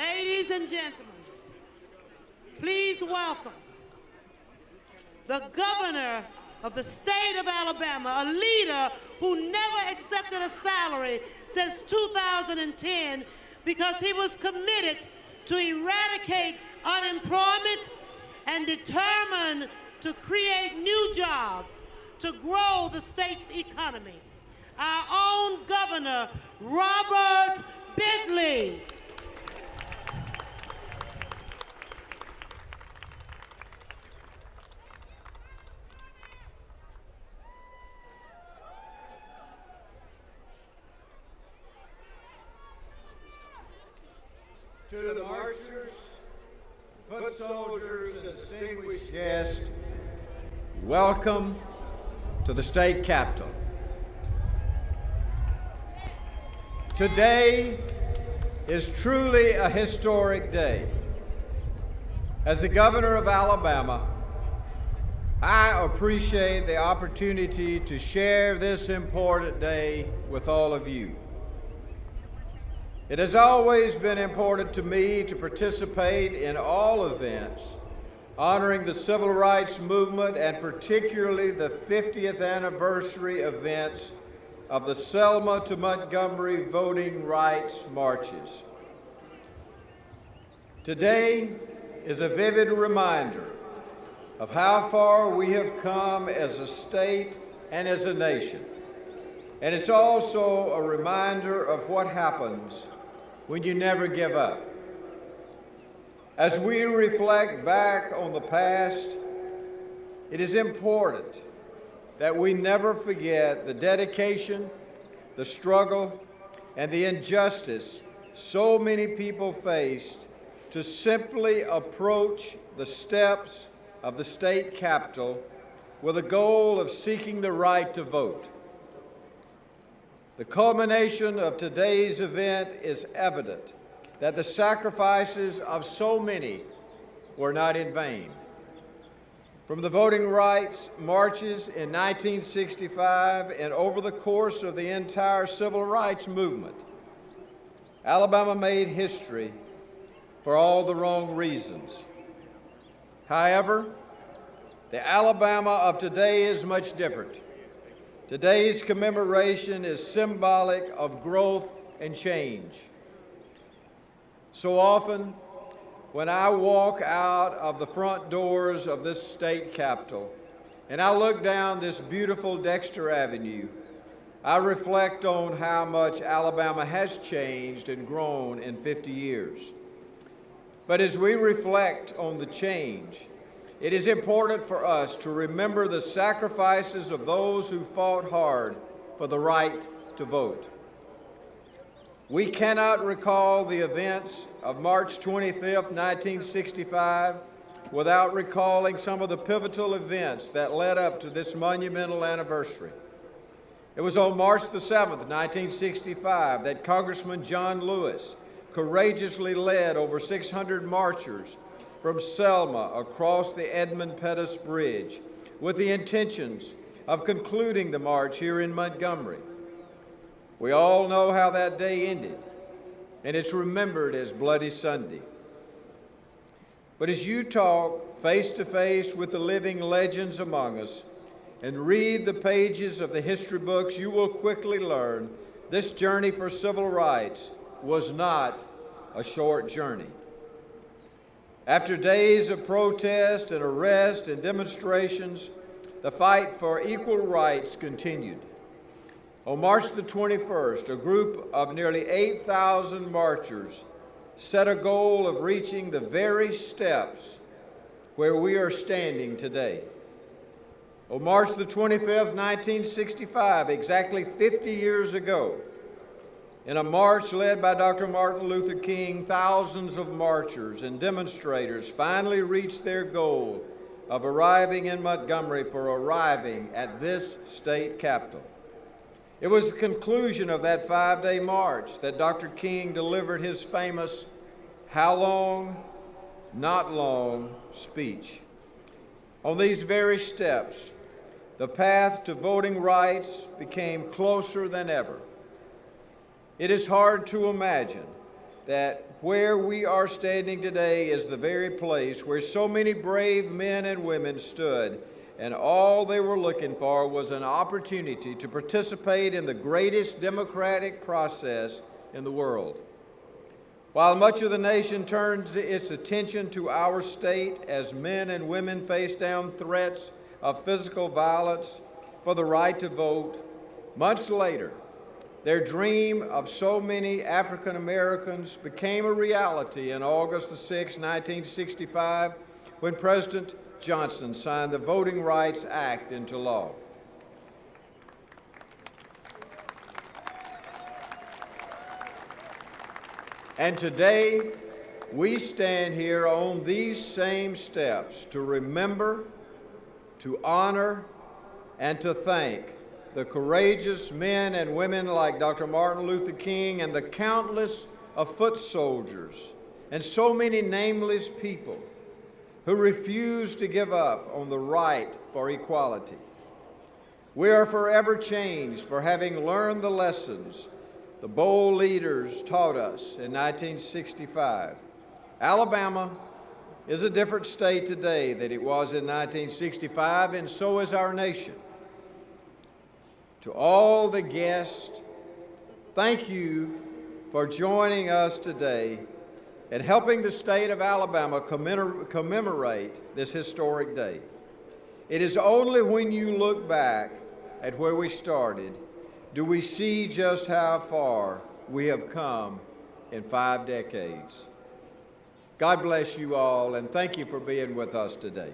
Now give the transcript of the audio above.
Ladies and gentlemen, please welcome the governor of the state of Alabama, a leader who never accepted a salary since 2010 because he was committed to eradicate unemployment and determined to create new jobs to grow the state's economy. Our own governor, Robert Bentley. To the marchers, foot soldiers, and distinguished guests, welcome to the state capitol. Today is truly a historic day. As the governor of Alabama, I appreciate the opportunity to share this important day with all of you. It has always been important to me to participate in all events honoring the civil rights movement and particularly the 50th anniversary events of the Selma to Montgomery voting rights marches. Today is a vivid reminder of how far we have come as a state and as a nation. And it's also a reminder of what happens when you never give up. As we reflect back on the past, it is important that we never forget the dedication, the struggle, and the injustice so many people faced to simply approach the steps of the state capitol with a goal of seeking the right to vote. The culmination of today's event is evident that the sacrifices of so many were not in vain. From the voting rights marches in 1965 and over the course of the entire civil rights movement, Alabama made history for all the wrong reasons. However, the Alabama of today is much different. Today's commemoration is symbolic of growth and change. So often, when I walk out of the front doors of this state capitol and I look down this beautiful Dexter Avenue, I reflect on how much Alabama has changed and grown in 50 years. But as we reflect on the change, it is important for us to remember the sacrifices of those who fought hard for the right to vote. We cannot recall the events of March 25th, 1965, without recalling some of the pivotal events that led up to this monumental anniversary. It was on March the 7th, 1965, that Congressman John Lewis courageously led over 600 marchers from Selma across the Edmund Pettus Bridge with the intentions of concluding the march here in Montgomery. We all know how that day ended, and it's remembered as Bloody Sunday. But as you talk face to face with the living legends among us and read the pages of the history books, you will quickly learn this journey for civil rights was not a short journey. After days of protest and arrest and demonstrations, the fight for equal rights continued. On March the 21st, a group of nearly 8,000 marchers set a goal of reaching the very steps where we are standing today. On March the 25th, 1965, exactly 50 years ago, in a march led by Dr. Martin Luther King, thousands of marchers and demonstrators finally reached their goal of arriving in Montgomery for arriving at this state capitol. It was the conclusion of that 5-day march that Dr. King delivered his famous "How long, not long" speech. On these very steps, the path to voting rights became closer than ever. It is hard to imagine that where we are standing today is the very place where so many brave men and women stood, and all they were looking for was an opportunity to participate in the greatest democratic process in the world. While much of the nation turns its attention to our state as men and women face down threats of physical violence for the right to vote, months later, their dream of so many African Americans became a reality on August 6, 1965, when President Johnson signed the Voting Rights Act into law. And today, we stand here on these same steps to remember, to honor, and to thank the courageous men and women like Dr. Martin Luther King and the countless of foot soldiers and so many nameless people who refused to give up on the right for equality. We are forever changed for having learned the lessons the bold leaders taught us in 1965. Alabama is a different state today than it was in 1965, and so is our nation. To all the guests, thank you for joining us today and helping the state of Alabama commemorate this historic day. It is only when you look back at where we started do we see just how far we have come in 5 decades. God bless you all, and thank you for being with us today.